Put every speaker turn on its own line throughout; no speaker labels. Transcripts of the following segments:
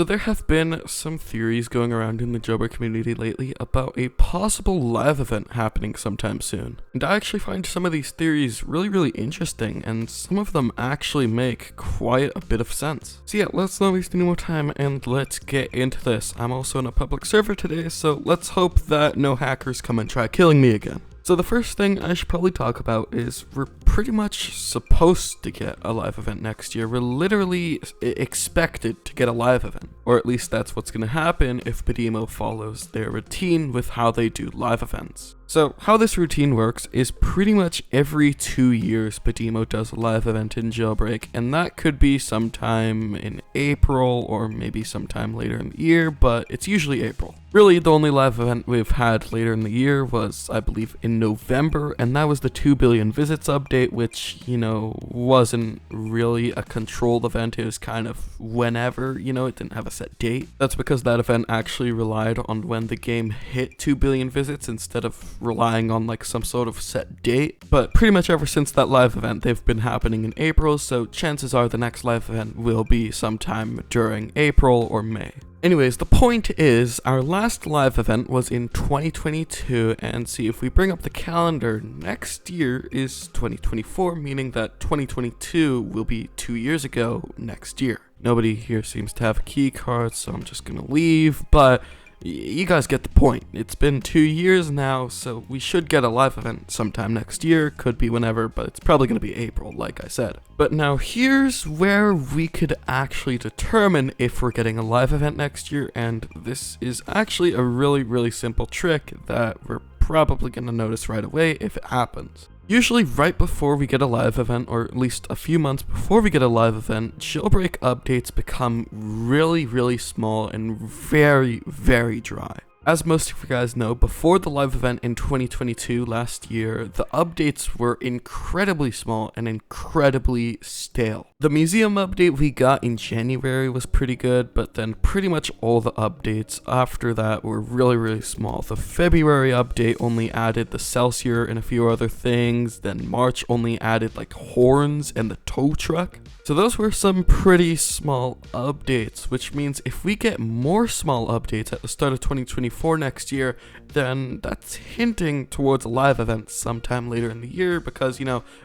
So there have been some theories going around in the Jailbreak community lately about a possible live event happening sometime soon. And I actually find some of these theories really interesting, and some of them actually make quite a bit of sense. So yeah, let's not waste any more time and let's get into this. I'm also in a public server today, so let's hope that no hackers come and try killing me again. So the first thing I should probably talk about is we're pretty much supposed to get a live event next year. We're literally expected to get a live event, or at least that's what's going to happen if Badimo follows their routine with how they do live events. So how this routine works is pretty much every 2 years Badimo does a live event in Jailbreak, and that could be sometime in April or maybe sometime later in the year, but it's usually April. Really, the only live event we've had later in the year was, I believe, in November, and that was the 2 billion visits update, which, wasn't really a controlled event. It was kind of whenever, it didn't have a set date. That's because that event actually relied on when the game hit 2 billion visits instead of relying on like some sort of set date. But pretty much ever since that live event, they've been happening in April, so chances are the next live event will be sometime during April or May. Anyways, the point is, our last live event was in 2022, and see, if we bring up the calendar, next year is 2024, meaning that 2022 will be 2 years ago next year. Nobody here seems to have a key card, so I'm just gonna leave, but you guys get the point. It's been 2 years now, so we should get a live event sometime next year. Could be whenever, but it's probably going to be April, like I said. But now here's where we could actually determine if we're getting a live event next year, and this is actually a really simple trick that we're probably going to notice right away if it happens. Usually right before we get a live event, or at least a few months before we get a live event, Jailbreak updates become really small and very dry. As most of you guys know, before the live event in 2022 last year, the updates were incredibly small and incredibly stale. The museum update we got in January was pretty good, but then pretty much all the updates after that were really small. The February update only added the Celsior and a few other things, then March only added like horns and the tow truck. So those were some pretty small updates, which means if we get more small updates at the start of 2024 next year, then that's hinting towards a live event sometime later in the year, because,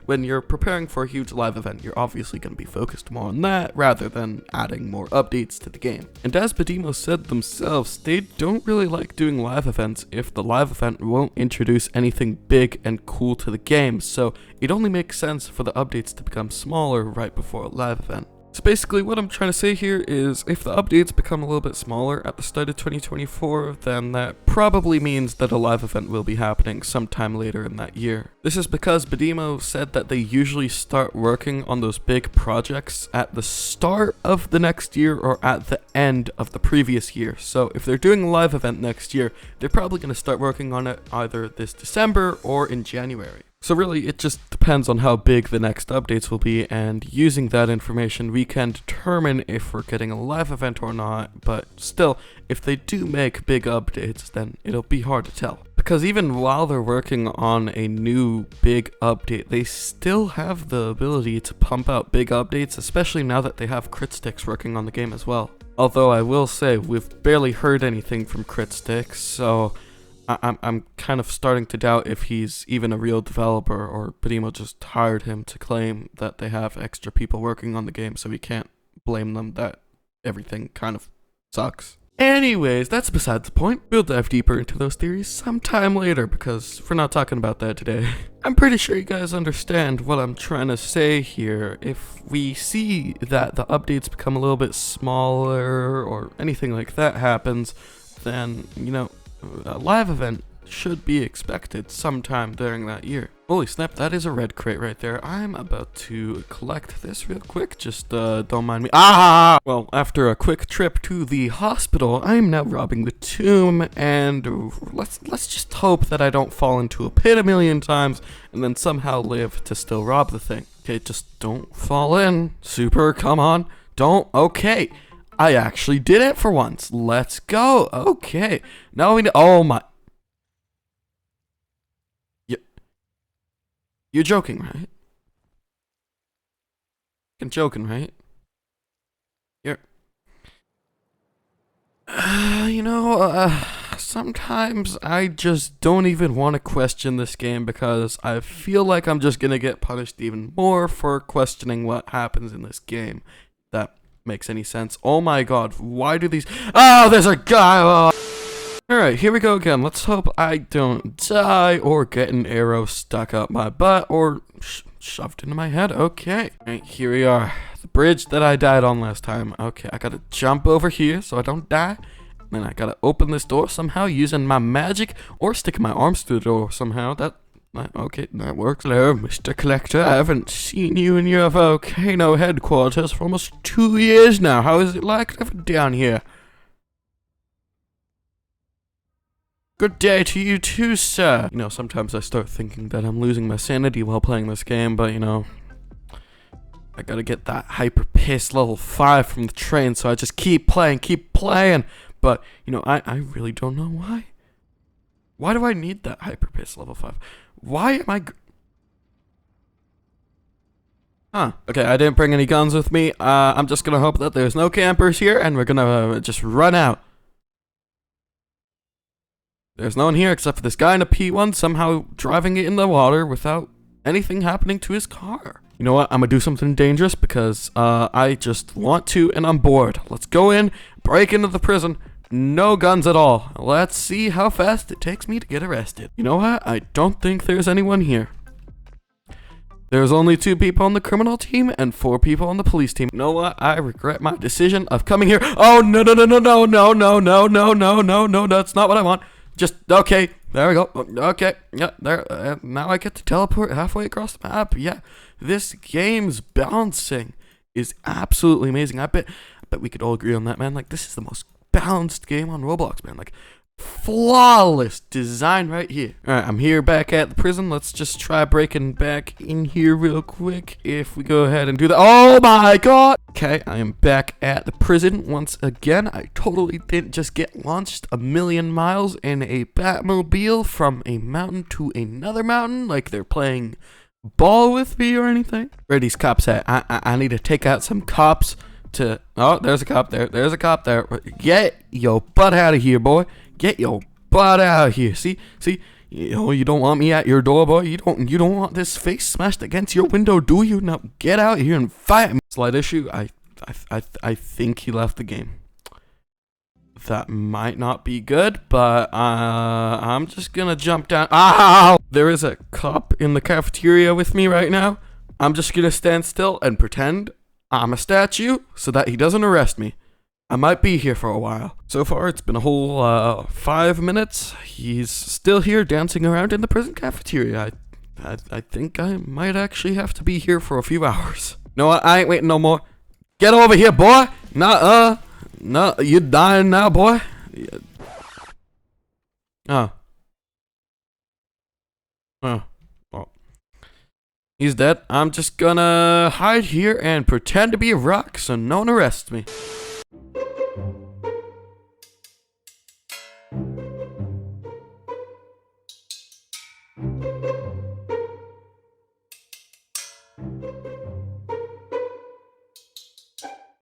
when you're preparing for a huge live event, you're obviously going to be focused more on that rather than adding more updates to the game. And as Badimo said themselves, they don't really like doing live events if the live event won't introduce anything big and cool to the game, so it only makes sense for the updates to become smaller right before a live event. So basically what I'm trying to say here is, if the updates become a little bit smaller at the start of 2024, then that probably means that a live event will be happening sometime later in that year. This is because Badimo said that they usually start working on those big projects at the start of the next year or at the end of the previous year. So if they're doing a live event next year, they're probably going to start working on it either this December or in January. So really, it just depends on how big the next updates will be, and using that information, we can determine if we're getting a live event or not. But still, if they do make big updates, then it'll be hard to tell. Because even while they're working on a new big update, they still have the ability to pump out big updates, especially now that they have Crit Sticks working on the game as well. Although I will say, we've barely heard anything from Crit Sticks, so I'm kind of starting to doubt if he's even a real developer, or Badimo just hired him to claim that they have extra people working on the game, so we can't blame them that everything kind of sucks. Anyways, that's beside the point. We'll dive deeper into those theories sometime later, because we're not talking about that today. I'm pretty sure you guys understand what I'm trying to say here. If we see that the updates become a little bit smaller, or anything like that happens, then, a live event should be expected sometime during that year. Holy snap, that is a red crate right there. I'm about to collect this real quick, just don't mind me. Well, after a quick trip to the hospital, I'm now robbing the tomb, and let's just hope that I don't fall into a pit a million times and then somehow live to still rob the thing. Okay, just don't fall in. Super, come on. Don't. Okay. I actually did it for once. Let's go. Okay. Now we know. Oh my. You're joking, right? You're joking, right? Sometimes I just don't even want to question this game because I feel like I'm just gonna get punished even more for questioning what happens in this game. That makes any sense. Oh my god, why do these— Oh, there's a guy! Oh. Alright, here we go again. Let's hope I don't die or get an arrow stuck up my butt or shoved into my head. Okay. Alright, here we are. The bridge that I died on last time. Okay, I gotta jump over here so I don't die. Then I gotta open this door somehow using my magic or sticking my arms through the door somehow. Okay, that works. Hello, Mr. Collector. I haven't seen you in your volcano headquarters for almost 2 years now. How is it like living down here? Good day to you too, sir. Sometimes I start thinking that I'm losing my sanity while playing this game, but I gotta get that hyper piss level 5 from the train, so I just keep playing. But, I really don't know why. Why do I need that hyper piss level 5? Why am I... Okay, I didn't bring any guns with me. I'm just gonna hope that there's no campers here, and we're gonna just run out. There's no one here except for this guy in a P1 somehow driving it in the water without anything happening to his car. You know what? I'm gonna do something dangerous because I just want to and I'm bored. Let's go in, break into the prison. No guns at all. Let's see how fast it takes me to get arrested. You know what? I don't think there's anyone here. There's only 2 people on the criminal team and 4 people on the police team. You know what? I regret my decision of coming here. Oh, no, that's not what I want. Okay, there we go. Okay, yeah, there. Now I get to teleport halfway across the map. Yeah, this game's balancing is absolutely amazing. I bet we could all agree on that, man. Like, this is the most balanced game on Roblox, man. Like, flawless design right here. Alright, I'm here back at the prison. Let's just try breaking back in here real quick. If we go ahead and do that. Oh my god! Okay, I am back at the prison once again. I totally didn't just get launched 1,000,000 miles in a Batmobile from a mountain to another mountain like they're playing ball with me or anything. Where are these cops at? I need to take out some cops to... Oh, there's a cop there. There's a cop there. Get your butt out of here, boy. Get your butt out of here. See? You don't want me at your door, boy. You don't want this face smashed against your window, do you? Now get out here and fight me. Slight issue. I think he left the game. That might not be good, but I'm just gonna jump down. Ow! There is a cop in the cafeteria with me right now. I'm just gonna stand still and pretend I'm a statue so that he doesn't arrest me. I might be here for a while. So far, it's been a whole 5 minutes. He's still here dancing around in the prison cafeteria. I think I might actually have to be here for a few hours. No, I ain't waiting no more. Get over here, boy. No, you're dying now, boy. Oh. Well, he's dead. I'm just gonna hide here and pretend to be a rock so no one arrests me.